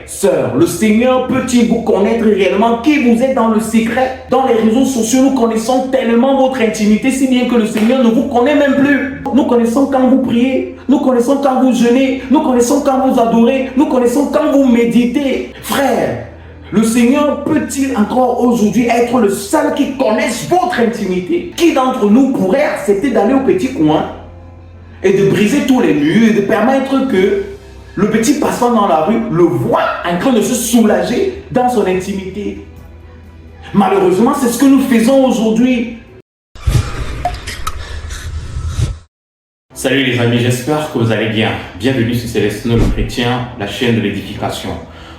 sœurs, le Seigneur peut-il vous connaître réellement qui vous êtes dans le secret? Dans les réseaux sociaux, nous connaissons tellement votre intimité, si bien que le Seigneur ne vous connaît même plus. Nous connaissons quand vous priez, nous connaissons quand vous jeûnez, nous connaissons quand vous adorez, nous connaissons quand vous méditez. Frère, le Seigneur peut-il encore aujourd'hui être le seul qui connaisse votre intimité? Qui d'entre nous pourrait accepter d'aller au petit coin et de briser tous les murs et de permettre que le petit passant dans la rue le voit en train de se soulager dans son intimité? Malheureusement, c'est ce que nous faisons aujourd'hui. Salut les amis, j'espère que vous allez bien. Bienvenue sur Célestino le Chrétien, la chaîne de l'édification.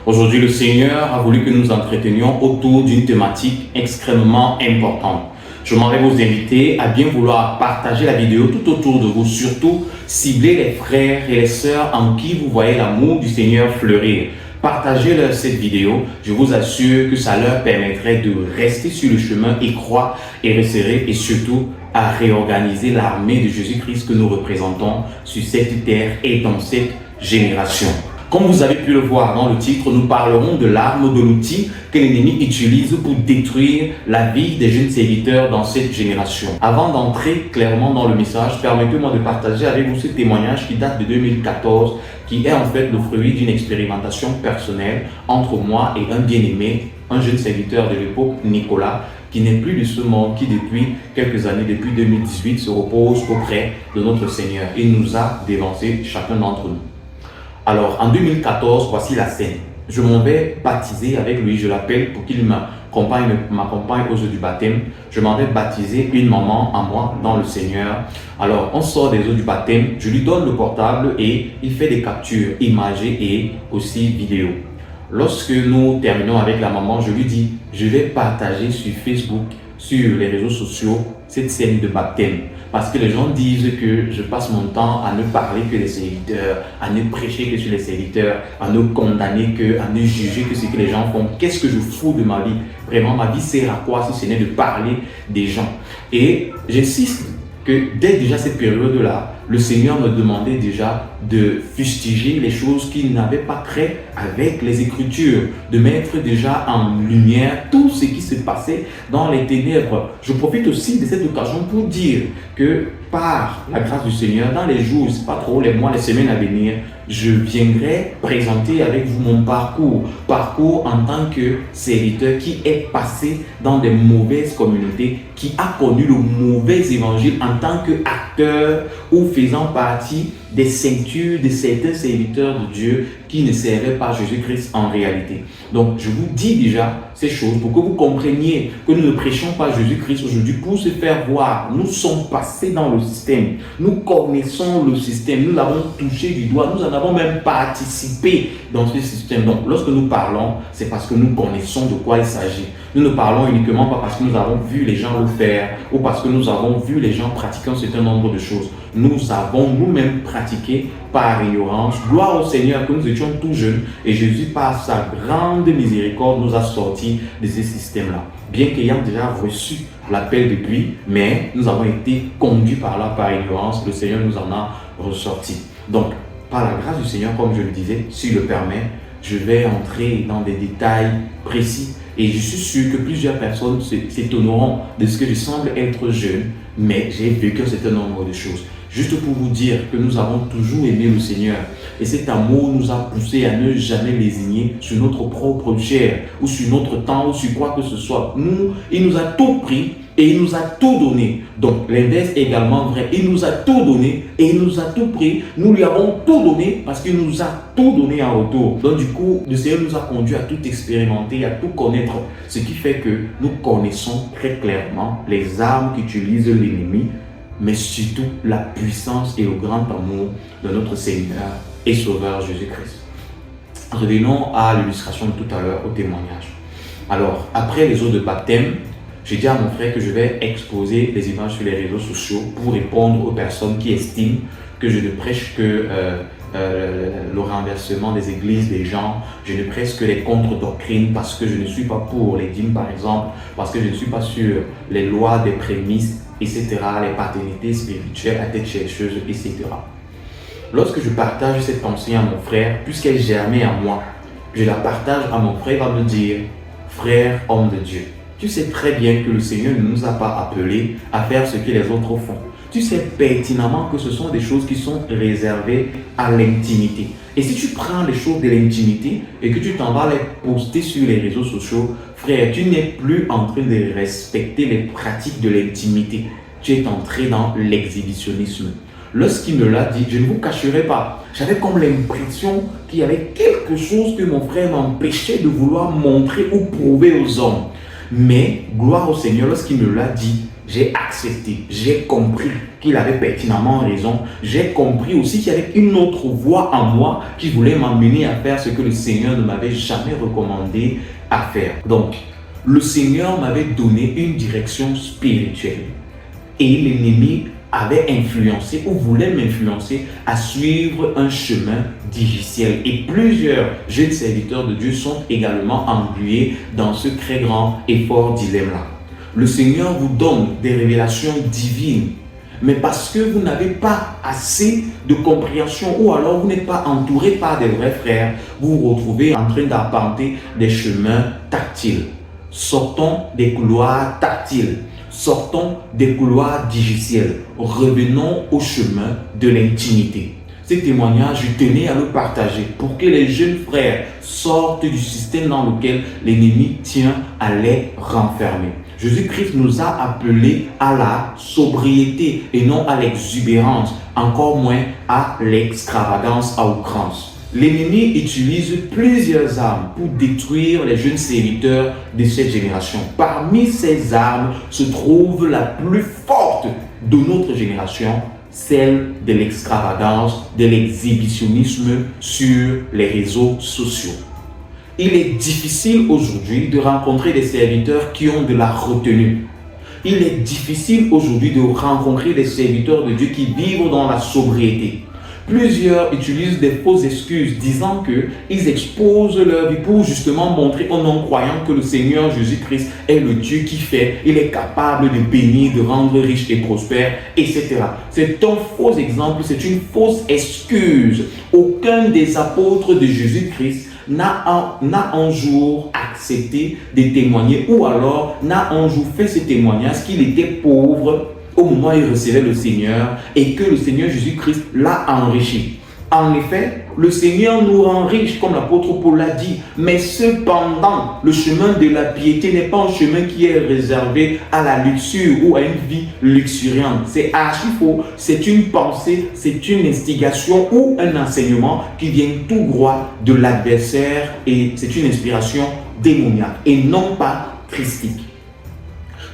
Aujourd'hui, le Seigneur a voulu que nous entretenions autour d'une thématique extrêmement importante. Je m'en vais vous inviter à bien vouloir partager la vidéo tout autour de vous, surtout cibler les frères et les sœurs en qui vous voyez l'amour du Seigneur fleurir. Partagez-leur cette vidéo, je vous assure que ça leur permettrait de rester sur le chemin étroit et resserré et surtout à réorganiser l'armée de Jésus-Christ que nous représentons sur cette terre et dans cette génération. Comme vous avez pu le voir dans le titre, nous parlerons de l'arme, de l'outil que l'ennemi utilise pour détruire la vie des jeunes serviteurs dans cette génération. Avant d'entrer clairement dans le message, permettez-moi de partager avec vous ce témoignage qui date de 2014, qui est en fait le fruit d'une expérimentation personnelle entre moi et un bien-aimé, un jeune serviteur de l'époque, Nicolas, qui n'est plus de ce monde, qui depuis quelques années, depuis 2018, se repose auprès de notre Seigneur. Il nous a dévancé chacun d'entre nous. Alors, en 2014, voici la scène. Je m'en vais baptiser avec lui, je l'appelle pour qu'il m'accompagne aux eaux du baptême. Je m'en vais baptiser une maman à moi dans le Seigneur. Alors, on sort des eaux du baptême, je lui donne le portable et il fait des captures imagées et aussi vidéo. Lorsque nous terminons avec la maman, je lui dis, je vais partager sur Facebook, sur les réseaux sociaux, cette scène de baptême. Parce que les gens disent que je passe mon temps à ne parler que des serviteurs, à ne prêcher que sur les serviteurs, à ne condamner que, à ne juger que ce que les gens font. Qu'est-ce que je fous de ma vie? Vraiment, ma vie sert à quoi si ce n'est de parler des gens? Et j'insiste que dès déjà cette période-là, le Seigneur me demandait déjà de fustiger les choses qui n'avaient pas trait avec les Écritures, de mettre déjà en lumière tout ce qui se passait dans les ténèbres. Je profite aussi de cette occasion pour dire que par la grâce du Seigneur, dans les jours, c'est pas trop les mois, les semaines à venir, je viendrai présenter avec vous mon parcours en tant que serviteur qui est passé dans des mauvaises communautés, qui a connu le mauvais évangile en tant qu'acteur ou faisant partie des ceintures de certains serviteurs de Dieu qui ne servaient pas Jésus-Christ en réalité. Donc, je vous dis déjà ces choses pour que vous compreniez que nous ne prêchons pas Jésus-Christ aujourd'hui pour se faire voir. Nous sommes passés dans le système. Nous connaissons le système. Nous l'avons touché du doigt. Nous en avons même participé dans ce système. Donc, lorsque nous parlons, c'est parce que nous connaissons de quoi il s'agit. Nous ne parlons uniquement pas parce que nous avons vu les gens le faire ou parce que nous avons vu les gens pratiquer un certain nombre de choses. Nous avons nous-mêmes pratiqué par ignorance. Gloire au Seigneur que nous étions tout jeunes et Jésus, par sa grande miséricorde, nous a sortis de ce système-là. Bien qu'ayant déjà reçu l'appel depuis, mais nous avons été conduits par là par ignorance. Le Seigneur nous en a ressortis. Donc, par la grâce du Seigneur, comme je le disais, s'il le permet, je vais entrer dans des détails précis. Et je suis sûr que plusieurs personnes s'étonneront de ce que je semble être jeune, mais j'ai vécu un certain nombre de choses. Juste pour vous dire que nous avons toujours aimé le Seigneur. Et cet amour nous a poussé à ne jamais lésigner sur notre propre chair, ou sur notre temps, ou sur quoi que ce soit. Il nous a tout pris et il nous a tout donné. Donc l'inverse est également vrai. Il nous a tout donné et il nous a tout pris. Nous lui avons tout donné parce qu'il nous a tout donné en retour. Donc du coup, le Seigneur nous a conduit à tout expérimenter, à tout connaître. Ce qui fait que nous connaissons très clairement les armes qu'utilise l'ennemi, mais surtout la puissance et le grand amour de notre Seigneur et Sauveur Jésus-Christ. Revenons à l'illustration de tout à l'heure, au témoignage. Alors, après les eaux de baptême, j'ai dit à mon frère que je vais exposer les images sur les réseaux sociaux pour répondre aux personnes qui estiment que je ne prêche que le renversement des églises, des gens. Je ne prêche que les contre-doctrines parce que je ne suis pas pour les dîmes, par exemple, parce que je ne suis pas sur les lois des prémices, etc., les paternités spirituelles à tête chercheuse, etc. Lorsque je partage cette pensée à mon frère, puisqu'elle germait en moi, je la partage à mon frère, il va me dire, frère, homme de Dieu, tu sais très bien que le Seigneur ne nous a pas appelés à faire ce que les autres font. Tu sais pertinemment que ce sont des choses qui sont réservées à l'intimité. Et si tu prends les choses de l'intimité et que tu t'en vas les poster sur les réseaux sociaux, frère, tu n'es plus en train de respecter les pratiques de l'intimité. Tu es entré dans l'exhibitionnisme. Lorsqu'il me l'a dit, je ne vous cacherai pas, j'avais comme l'impression qu'il y avait quelque chose que mon frère m'empêchait de vouloir montrer ou prouver aux hommes. Mais, gloire au Seigneur, lorsqu'il me l'a dit, j'ai accepté, j'ai compris qu'il avait pertinemment raison. J'ai compris aussi qu'il y avait une autre voix en moi qui voulait m'amener à faire ce que le Seigneur ne m'avait jamais recommandé à faire. Donc, le Seigneur m'avait donné une direction spirituelle. Et l'ennemi avait influencé ou voulait m'influencer à suivre un chemin difficile. Et plusieurs jeunes serviteurs de Dieu sont également englués dans ce très grand et fort dilemme-là. Le Seigneur vous donne des révélations divines, mais parce que vous n'avez pas assez de compréhension ou alors vous n'êtes pas entouré par des vrais frères, vous vous retrouvez en train d'arpenter des chemins tactiles. Sortons des couloirs tactiles. Sortons des couloirs difficiles. Revenons au chemin de l'intimité. Ce témoignage, je tenais à le partager pour que les jeunes frères sortent du système dans lequel l'ennemi tient à les renfermer. Jésus-Christ nous a appelés à la sobriété et non à l'exubérance, encore moins à l'extravagance à outrance. L'ennemi utilise plusieurs armes pour détruire les jeunes serviteurs de cette génération. Parmi ces armes se trouve la plus forte de notre génération, celle de l'extravagance, de l'exhibitionnisme sur les réseaux sociaux. Il est difficile aujourd'hui de rencontrer des serviteurs qui ont de la retenue. Il est difficile aujourd'hui de rencontrer des serviteurs de Dieu qui vivent dans la sobriété. Plusieurs utilisent des fausses excuses disant qu'ils exposent leur vie pour justement montrer aux non-croyants que le Seigneur Jésus-Christ est le Dieu qui fait, il est capable de bénir, de rendre riche et prospère, etc. C'est un faux exemple, c'est une fausse excuse. Aucun des apôtres de Jésus-Christ n'a un jour accepté de témoigner ou alors n'a un jour fait ce témoignage qu'il était pauvre au moment où il recevait le Seigneur et que le Seigneur Jésus-Christ l'a enrichi. En effet, le Seigneur nous rend riches, comme l'apôtre Paul l'a dit, mais cependant, le chemin de la piété n'est pas un chemin qui est réservé à la luxure ou à une vie luxuriante. C'est archi faux, c'est une pensée, c'est une instigation ou un enseignement qui vient tout droit de l'adversaire et c'est une inspiration démoniaque et non pas christique.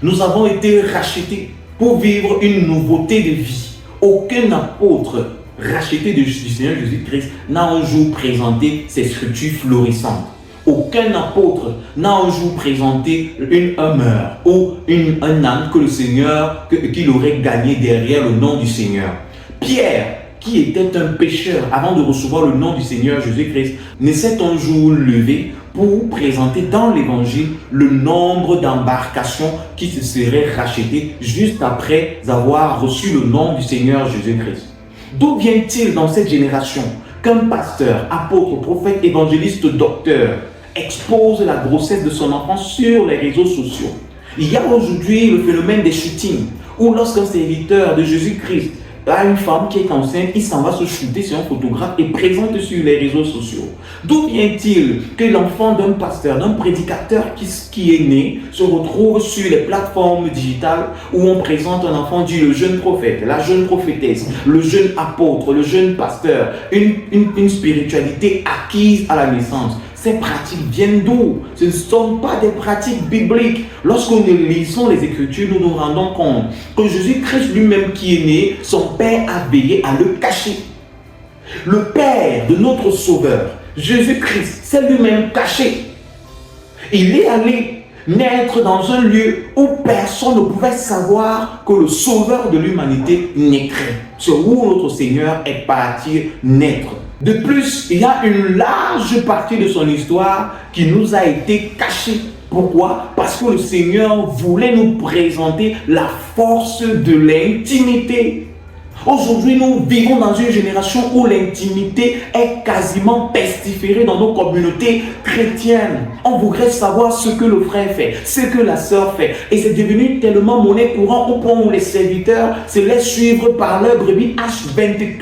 Nous avons été rachetés pour vivre une nouveauté de vie. Aucun apôtre racheté du Seigneur Jésus-Christ n'a un jour présenté ses scriptures florissantes. Aucun apôtre n'a un jour présenté une humeur ou un âne que le Seigneur, qu'il aurait gagné derrière le nom du Seigneur. Pierre, qui était un pécheur avant de recevoir le nom du Seigneur Jésus-Christ, ne s'est un jour levé pour présenter dans l'évangile le nombre d'embarcations qui se seraient rachetées juste après avoir reçu le nom du Seigneur Jésus-Christ. D'où vient-il dans cette génération qu'un pasteur, apôtre, prophète, évangéliste, docteur expose la grossesse de son enfant sur les réseaux sociaux? Il y a aujourd'hui le phénomène des shootings où lorsqu'un serviteur de Jésus-Christ a une femme qui est enceinte, il s'en va se shooter sur un photographe et présente sur les réseaux sociaux. D'où vient-il que l'enfant d'un pasteur, d'un prédicateur qui est né se retrouve sur les plateformes digitales où on présente un enfant dit le jeune prophète, la jeune prophétesse, le jeune apôtre, le jeune pasteur, une spiritualité acquise à la naissance? Ces pratiques viennent d'où? Ce ne sont pas des pratiques bibliques. Lorsque nous lisons les Écritures, nous nous rendons compte que Jésus-Christ lui-même qui est né, son Père a veillé à le cacher. Le Père de notre Sauveur, Jésus-Christ, s'est lui-même caché. Il est allé naître dans un lieu où personne ne pouvait savoir que le Sauveur de l'humanité naîtrait. C'est où notre Seigneur est parti naître. De plus, il y a une large partie de son histoire qui nous a été cachée. Pourquoi? Parce que le Seigneur voulait nous présenter la force de l'intimité. Aujourd'hui, nous vivons dans une génération où l'intimité est quasiment pestiférée dans nos communautés chrétiennes. On voudrait savoir ce que le frère fait, ce que la sœur fait. Et c'est devenu tellement monnaie courante au point où les serviteurs se laissent suivre par leur brebis H24.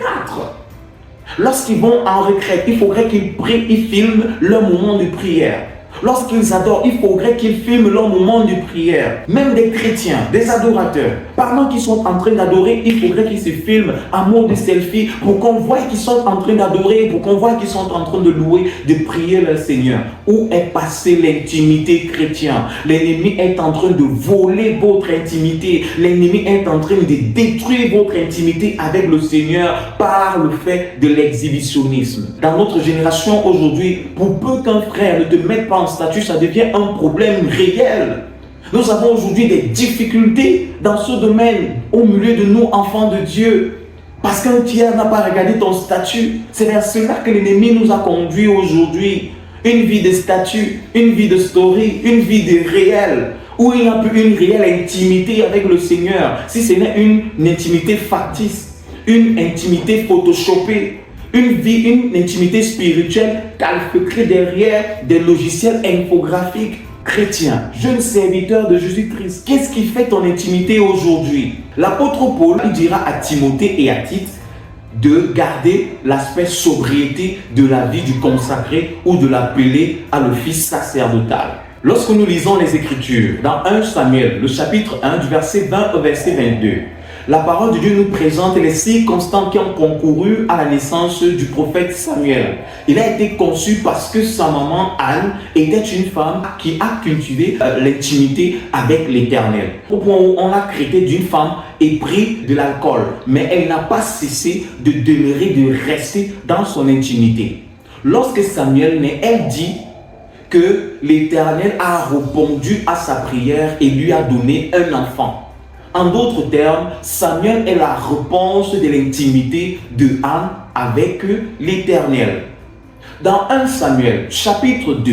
Lorsqu'ils vont en retraite, il faudrait qu'ils prient, ils filment leur moment de prière. Lorsqu'ils adorent, il faudrait qu'ils filment leur moment de prière. Même des chrétiens, des adorateurs, pendant qu'ils sont en train d'adorer, il faudrait qu'ils se filment en mode selfie pour qu'on voie qu'ils sont en train d'adorer, pour qu'on voie qu'ils sont en train de louer, de prier leur Seigneur. Où est passée l'intimité chrétienne? L'ennemi est en train de voler votre intimité. L'ennemi est en train de détruire votre intimité avec le Seigneur par le fait de l'exhibitionnisme. Dans notre génération aujourd'hui, pour peu qu'un frère ne te mette pas en statut, ça devient un problème réel. Nous avons aujourd'hui des difficultés dans ce domaine au milieu de nous, enfants de Dieu. Parce qu'un tiers n'a pas regardé ton statut. C'est vers cela que l'ennemi nous a conduits aujourd'hui. Une vie de statut, une vie de story, une vie de réel, où il n'y a plus une réelle intimité avec le Seigneur. Si ce n'est une intimité factice, une intimité photoshopée, une intimité spirituelle calfeutrée derrière des logiciels infographiques chrétiens. Jeune serviteur de Jésus-Christ, qu'est-ce qui fait ton intimité aujourd'hui? L'apôtre Paul, il dira à Timothée et à Tite de garder l'aspect sobriété de la vie du consacré ou de l'appelé à l'office sacerdotal. Lorsque nous lisons les Écritures, dans 1 Samuel, le chapitre 1, du verset 20 au verset 22, la parole de Dieu nous présente les circonstances qui ont concouru à la naissance du prophète Samuel. Il a été conçu parce que sa maman Anne était une femme qui a cultivé l'intimité avec l'Éternel. Au point où on l'a traité d'une femme éprise de l'alcool, mais elle n'a pas cessé de demeurer, de rester dans son intimité. Lorsque Samuel naît, elle dit que l'Éternel a répondu à sa prière et lui a donné un enfant. En d'autres termes, Samuel est la réponse de l'intimité de Anne avec l'Éternel. Dans 1 Samuel, chapitre 2,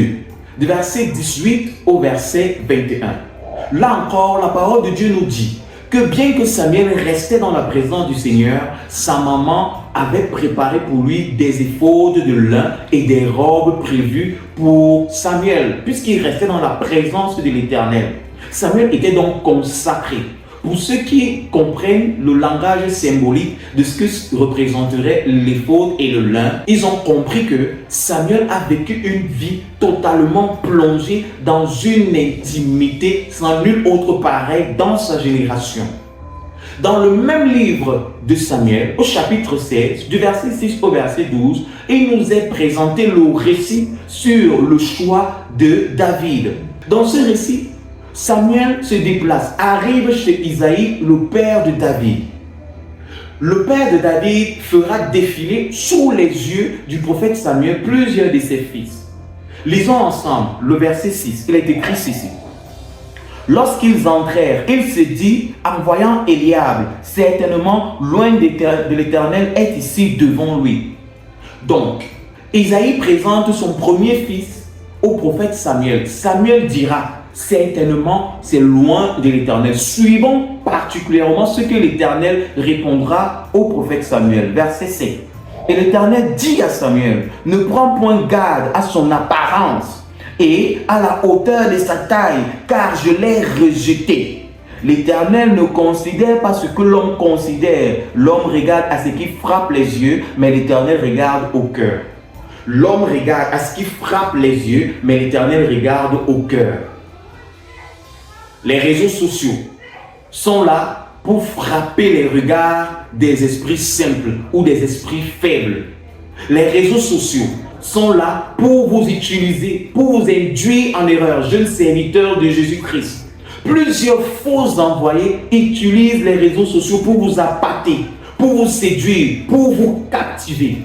du verset 18 au verset 21, là encore, la parole de Dieu nous dit que bien que Samuel restait dans la présence du Seigneur, sa maman avait préparé pour lui des éphodes de lin et des robes prévues pour Samuel, puisqu'il restait dans la présence de l'Éternel. Samuel était donc consacré. Pour ceux qui comprennent le langage symbolique de ce que représenterait l'éphod et le lin, ils ont compris que Samuel a vécu une vie totalement plongée dans une intimité sans nul autre pareil dans sa génération. Dans le même livre de Samuel, au chapitre 16, du verset 6 au verset 12, il nous est présenté le récit sur le choix de David. Dans ce récit, Samuel se déplace, arrive chez Isaïe, le père de David. Le père de David fera défiler sous les yeux du prophète Samuel plusieurs de ses fils. Lisons ensemble le verset 6, il est écrit ceci. Lorsqu'ils entrèrent, il se dit, en voyant Eliab, certainement loin de l'Éternel est ici devant lui. Donc, Isaïe présente son premier fils au prophète Samuel. Samuel dira, certainement, c'est loin de l'Éternel. Suivons particulièrement ce que l'Éternel répondra au prophète Samuel. Verset 7. Et l'Éternel dit à Samuel, ne prends point garde à son apparence et à la hauteur de sa taille, car je l'ai rejeté. L'Éternel ne considère pas ce que l'homme considère. L'homme regarde à ce qui frappe les yeux, mais l'Éternel regarde au cœur. L'homme regarde à ce qui frappe les yeux, mais l'Éternel regarde au cœur. Les réseaux sociaux sont là pour frapper les regards des esprits simples ou des esprits faibles. Les réseaux sociaux sont là pour vous utiliser, pour vous induire en erreur, jeunes serviteurs de Jésus-Christ. Plusieurs faux envoyés utilisent les réseaux sociaux pour vous appâter, pour vous séduire, pour vous captiver.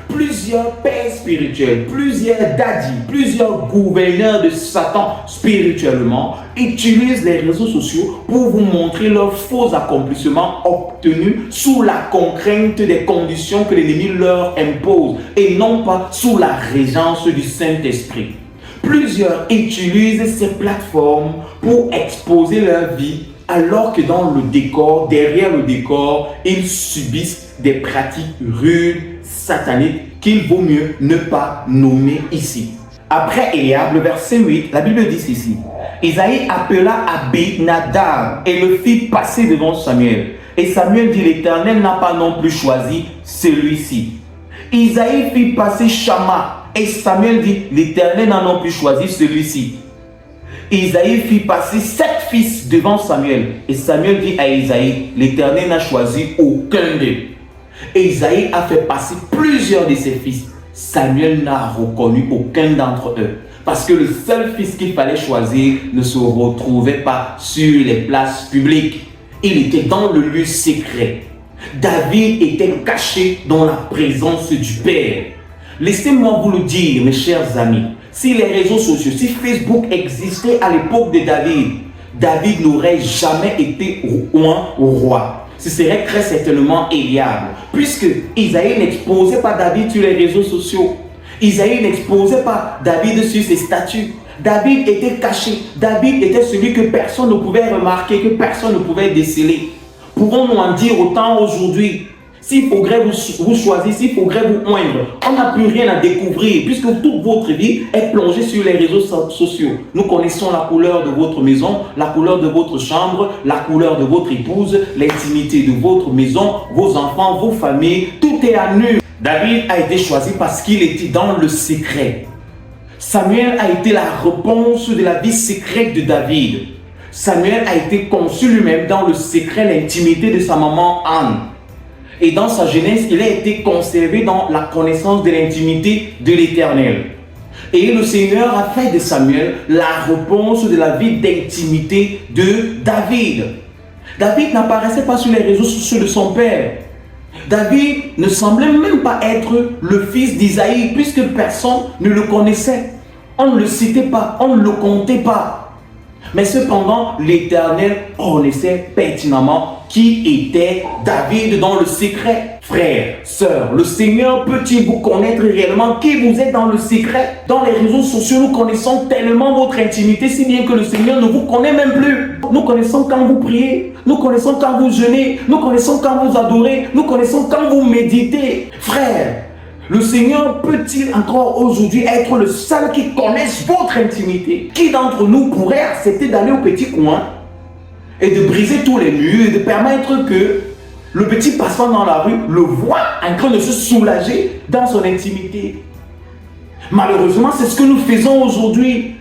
Plusieurs pères spirituels, plusieurs daddies, plusieurs gouverneurs de Satan spirituellement utilisent les réseaux sociaux pour vous montrer leurs faux accomplissements obtenus sous la contrainte des conditions que l'ennemi leur impose et non pas sous la régence du Saint-Esprit. Plusieurs utilisent ces plateformes pour exposer leur vie alors que dans le décor, derrière le décor, ils subissent des pratiques rudes, sataniques, qu'il vaut mieux ne pas nommer ici. Après Éliab, le verset 8, la Bible dit ceci. Isaïe appela Abinadab et le fit passer devant Samuel. Et Samuel dit, l'Éternel n'a pas non plus choisi celui-ci. Isaïe fit passer Shama et Samuel dit, l'Éternel n'a non plus choisi celui-ci. Isaïe fit passer 7 fils devant Samuel. Et Samuel dit à Isaïe, l'Éternel n'a choisi aucun d'eux. Et Isaïe a fait passer plusieurs de ses fils. Samuel n'a reconnu aucun d'entre eux. Parce que le seul fils qu'il fallait choisir ne se retrouvait pas sur les places publiques. Il était dans le lieu secret. David était caché dans la présence du Père. Laissez-moi vous le dire, mes chers amis. Si les réseaux sociaux, si Facebook existait à l'époque de David, David n'aurait jamais été roi. Ce serait très certainement Éliab. Puisque Isaïe n'exposait pas David sur les réseaux sociaux. Isaïe n'exposait pas David sur ses statuts. David était caché. David était celui que personne ne pouvait remarquer, que personne ne pouvait déceler. Pourrons-nous en dire autant aujourd'hui? S'il faudrait vous choisir, s'il faudrait vous oindre, on n'a plus rien à découvrir puisque toute votre vie est plongée sur les réseaux sociaux. Nous connaissons la couleur de votre maison, la couleur de votre chambre, la couleur de votre épouse, l'intimité de votre maison, vos enfants, vos familles, tout est à nu. David a été choisi parce qu'il était dans le secret. Samuel a été la réponse de la vie secrète de David. Samuel a été conçu lui-même dans le secret, l'intimité de sa maman Anne. Et dans sa jeunesse, il a été conservé dans la connaissance de l'intimité de l'Éternel. Et le Seigneur a fait de Samuel la réponse de la vie d'intimité de David. David n'apparaissait pas sur les réseaux sociaux de son père. David ne semblait même pas être le fils d'Isaïe puisque personne ne le connaissait. On ne le citait pas, on ne le comptait pas. Mais cependant, l'Éternel connaissait pertinemment qui était David dans le secret. Frères, sœurs, le Seigneur peut-il vous connaître réellement qui vous êtes dans le secret? Dans les réseaux sociaux, nous connaissons tellement votre intimité, si bien que le Seigneur ne vous connaît même plus. Nous connaissons quand vous priez, nous connaissons quand vous jeûnez, nous connaissons quand vous adorez, nous connaissons quand vous méditez. Frères, le Seigneur peut-il encore aujourd'hui être le seul qui connaisse votre intimité? Qui d'entre nous pourrait accepter d'aller au petit coin et de briser tous les murs et de permettre que le petit passant dans la rue le voit en train de se soulager dans son intimité? Malheureusement, c'est ce que nous faisons aujourd'hui.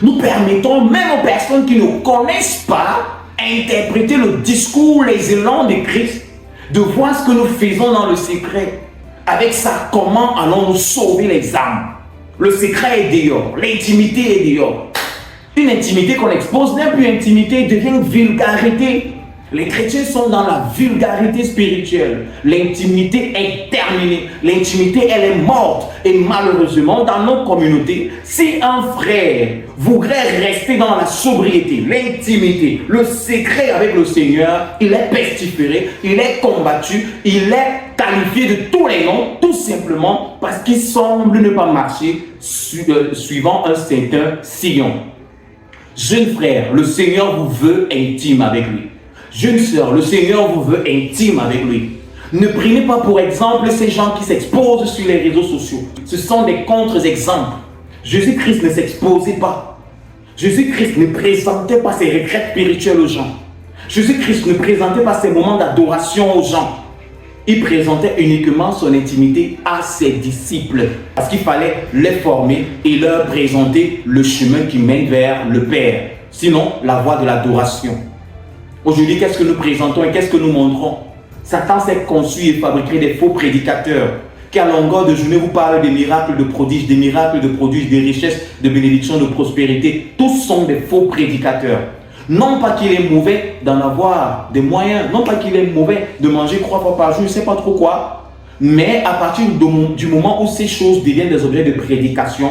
Nous permettons même aux personnes qui ne connaissent pas interpréter le discours, les élans de Christ, de voir ce que nous faisons dans le secret. Avec ça, comment allons-nous sauver les âmes? Le secret est dehors, l'intimité est dehors. Une intimité qu'on expose n'est plus intimité, devient vulgarité. Les chrétiens sont dans la vulgarité spirituelle. L'intimité est terminée. L'intimité, elle est morte. Et malheureusement, dans nos communautés, si un frère voudrait rester dans la sobriété, l'intimité, le secret avec le Seigneur, il est pestiféré, il est combattu, il est qualifié de tous les noms, tout simplement parce qu'il semble ne pas marcher suivant un certain sillon. Jeune frère, le Seigneur vous veut intime avec lui. Jeune sœur, le Seigneur vous veut intime avec lui. Ne prenez pas pour exemple ces gens qui s'exposent sur les réseaux sociaux. Ce sont des contre-exemples. Jésus-Christ ne s'exposait pas. Jésus-Christ ne présentait pas ses retraites spirituelles aux gens. Jésus-Christ ne présentait pas ses moments d'adoration aux gens. Il présentait uniquement son intimité à ses disciples. Parce qu'il fallait les former et leur présenter le chemin qui mène vers le Père. Sinon, la voie de l'adoration. Aujourd'hui, qu'est-ce que nous présentons et qu'est-ce que nous montrons? Satan s'est conçu et fabriqué des faux prédicateurs qui à longueur de journée vous parlent des miracles, de prodiges, des richesses, de bénédictions, de prospérité. Tous sont des faux prédicateurs. Non pas qu'il est mauvais d'en avoir des moyens, non pas qu'il est mauvais de manger 3 fois par jour, je ne sais pas trop quoi, mais à partir du moment où ces choses deviennent des objets de prédication,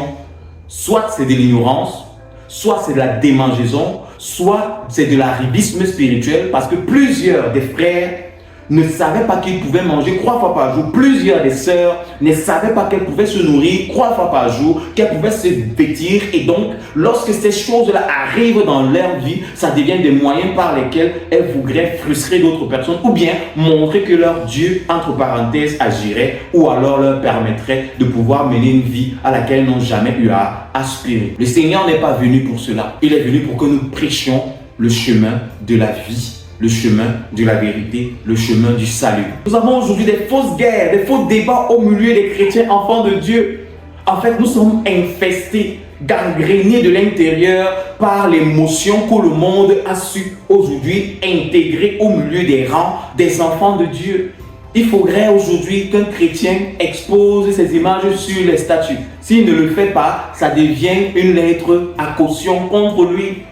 soit c'est de l'ignorance, soit c'est de la démangeaison, soit c'est de l'arrivisme spirituel, parce que plusieurs des frères ne savaient pas qu'ils pouvaient manger 3 fois par jour. Plusieurs des sœurs ne savaient pas qu'elles pouvaient se nourrir 3 fois par jour, qu'elles pouvaient se vêtir. Et donc, lorsque ces choses-là arrivent dans leur vie, ça devient des moyens par lesquels elles voudraient frustrer d'autres personnes ou bien montrer que leur Dieu, entre parenthèses, agirait ou alors leur permettrait de pouvoir mener une vie à laquelle ils n'ont jamais eu à aspirer. Le Seigneur n'est pas venu pour cela. Il est venu pour que nous prêchions le chemin de la vie, le chemin de la vérité, le chemin du salut. Nous avons aujourd'hui des fausses guerres, des faux débats au milieu des chrétiens enfants de Dieu. En fait, nous sommes infestés, gangrénés de l'intérieur par l'émotion que le monde a su aujourd'hui intégrer au milieu des rangs des enfants de Dieu. Il faudrait aujourd'hui qu'un chrétien expose ses images sur les statues. S'il ne le fait pas, ça devient une lettre à caution contre lui.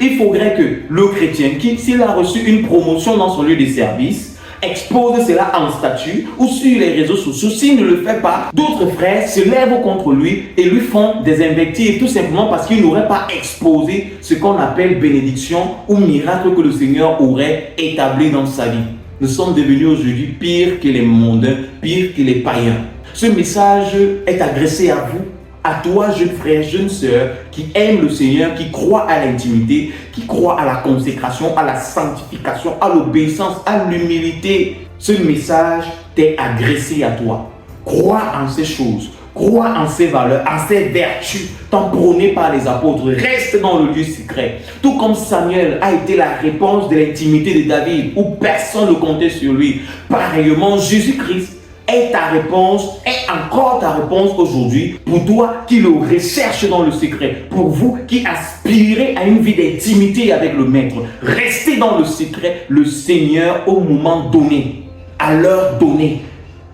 Il faudrait que le chrétien, s'il a reçu une promotion dans son lieu de service, expose cela en statut ou sur les réseaux sociaux. S'il ne le fait pas, d'autres frères se lèvent contre lui et lui font des invectives tout simplement parce qu'il n'aurait pas exposé ce qu'on appelle bénédiction ou miracle que le Seigneur aurait établi dans sa vie. Nous sommes devenus aujourd'hui pires que les mondains, pires que les païens. Ce message est adressé à vous, à toi, jeune frère, jeune sœur, qui aime le Seigneur, qui croit à l'intimité, qui croit à la consécration, à la sanctification, à l'obéissance, à l'humilité. Ce message t'est adressé à toi. Crois en ces choses, crois en ces valeurs, en ces vertus, tant prônées par les apôtres. Reste dans le lieu secret. Tout comme Samuel a été la réponse de l'intimité de David, où personne ne comptait sur lui. Pareillement, Jésus-Christ est ta réponse, est encore ta réponse aujourd'hui pour toi qui le recherche dans le secret, pour vous qui aspirez à une vie d'intimité avec le Maître. Restez dans le secret, le Seigneur au moment donné, à l'heure donnée,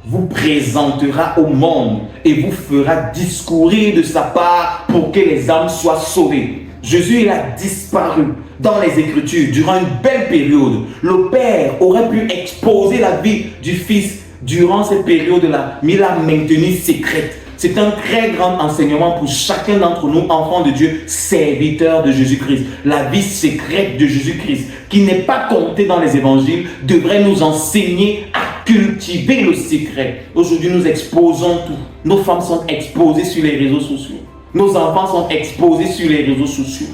vous présentera au monde et vous fera discourir de sa part pour que les âmes soient sauvées. Jésus, il a disparu dans les Écritures durant une belle période. Le Père aurait pu exposer la vie du Fils durant cette période-là, mais il l'a maintenue secrète. C'est un très grand enseignement pour chacun d'entre nous, enfants de Dieu, serviteurs de Jésus-Christ. La vie secrète de Jésus-Christ, qui n'est pas comptée dans les évangiles, devrait nous enseigner à cultiver le secret. Aujourd'hui, nous exposons tout. Nos femmes sont exposées sur les réseaux sociaux. Nos enfants sont exposés sur les réseaux sociaux.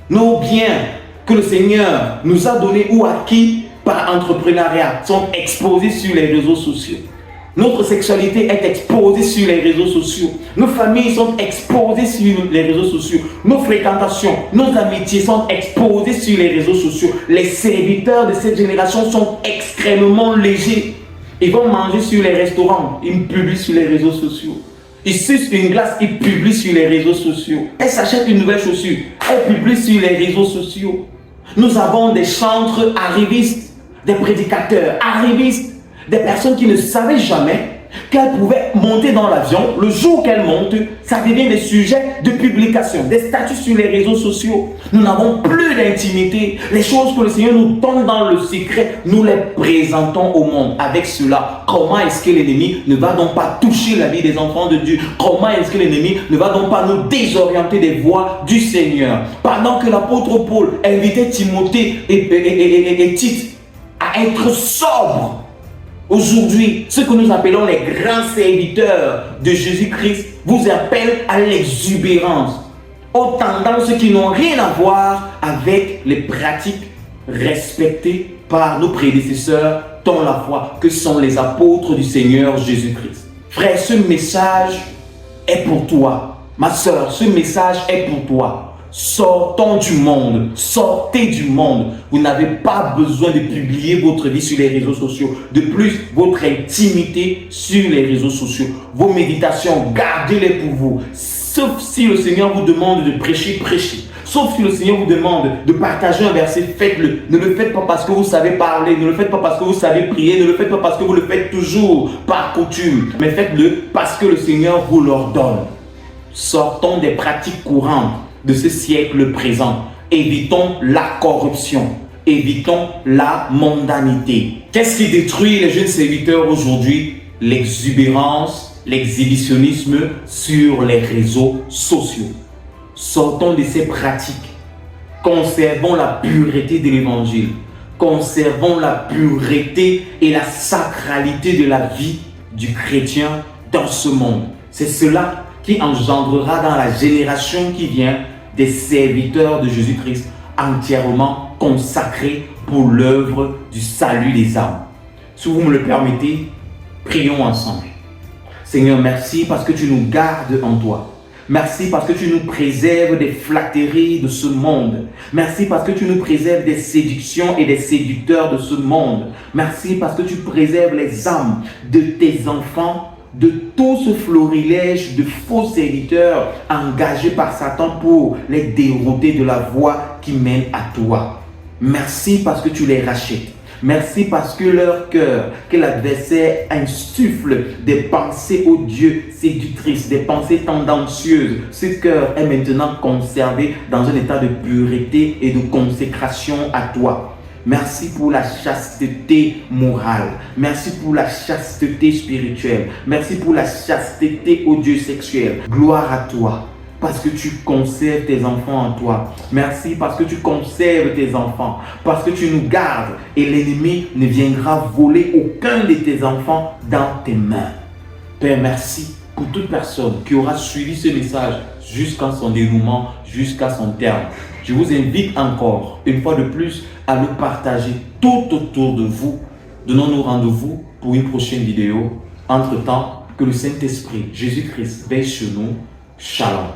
Nos biens que le Seigneur nous a donnés ou acquis par entrepreneuriat sont exposés sur les réseaux sociaux. Notre sexualité est exposée sur les réseaux sociaux. Nos familles sont exposées sur les réseaux sociaux. Nos fréquentations, nos amitiés sont exposées sur les réseaux sociaux. Les serviteurs de cette génération sont extrêmement légers. Ils vont manger sur les restaurants, ils publient sur les réseaux sociaux. Ils sucent une glace, ils publient sur les réseaux sociaux. Elles s'achètent une nouvelle chaussure, elles publient sur les réseaux sociaux. Nous avons des chantres arrivistes, des prédicateurs arrivistes, des personnes qui ne savaient jamais qu'elles pouvaient monter dans l'avion. Le jour qu'elles montent, ça devient des sujets de publication, des statuts sur les réseaux sociaux. Nous n'avons plus d'intimité. Les choses que le Seigneur nous donne dans le secret, nous les présentons au monde. Avec cela, comment est-ce que l'ennemi ne va donc pas toucher la vie des enfants de Dieu? Comment est-ce que l'ennemi ne va donc pas nous désorienter des voies du Seigneur? Pendant que l'apôtre Paul invitait Timothée et Tite à être sobres, aujourd'hui, ceux que nous appelons les grands serviteurs de Jésus-Christ vous appellent à l'exubérance, aux tendances qui n'ont rien à voir avec les pratiques respectées par nos prédécesseurs dans la foi, que sont les apôtres du Seigneur Jésus-Christ. Frère, ce message est pour toi. Ma soeur, ce message est pour toi. Sortons du monde, sortez du monde. Vous n'avez pas besoin de publier votre vie sur les réseaux sociaux. De plus, votre intimité sur les réseaux sociaux, vos méditations, gardez-les pour vous. Sauf si le Seigneur vous demande de prêcher, prêchez. Sauf si le Seigneur vous demande de partager un verset, faites-le. Ne le faites pas parce que vous savez parler, ne le faites pas parce que vous savez prier, ne le faites pas parce que vous le faites toujours par coutume, mais faites-le parce que le Seigneur vous l'ordonne. Sortons des pratiques courantes de ce siècle présent. Évitons la corruption. Évitons la mondanité. Qu'est-ce qui détruit les jeunes serviteurs aujourd'hui? L'exubérance, l'exhibitionnisme sur les réseaux sociaux. Sortons de ces pratiques. Conservons la pureté de l'évangile. Conservons la pureté et la sacralité de la vie du chrétien dans ce monde. C'est cela qui engendrera dans la génération qui vient des serviteurs de Jésus-Christ entièrement consacrés pour l'œuvre du salut des âmes. Si vous me le permettez, prions ensemble. Seigneur, merci parce que tu nous gardes en toi. Merci parce que tu nous préserves des flatteries de ce monde. Merci parce que tu nous préserves des séductions et des séducteurs de ce monde. Merci parce que tu préserves les âmes de tes enfants, de tout ce florilège de faux serviteurs engagés par Satan pour les dérouter de la voie qui mène à toi. Merci parce que tu les rachètes. Merci parce que leur cœur, que l'adversaire insuffle des pensées ô Dieu séductrices, des pensées tendancieuses, ce cœur est maintenant conservé dans un état de pureté et de consécration à toi. Merci pour la chasteté morale. Merci pour la chasteté spirituelle. Merci pour la chasteté ô Dieu sexuelle. Gloire à toi. Parce que tu conserves tes enfants en toi. Merci parce que tu conserves tes enfants. Parce que tu nous gardes et l'ennemi ne viendra voler aucun de tes enfants dans tes mains. Père, merci pour toute personne qui aura suivi ce message jusqu'à son dénouement, jusqu'à son terme. Je vous invite encore, une fois de plus, à le partager tout autour de vous. Donnons-nous rendez-vous pour une prochaine vidéo. Entre-temps, que le Saint-Esprit, Jésus-Christ, veille sur nous. Shalom.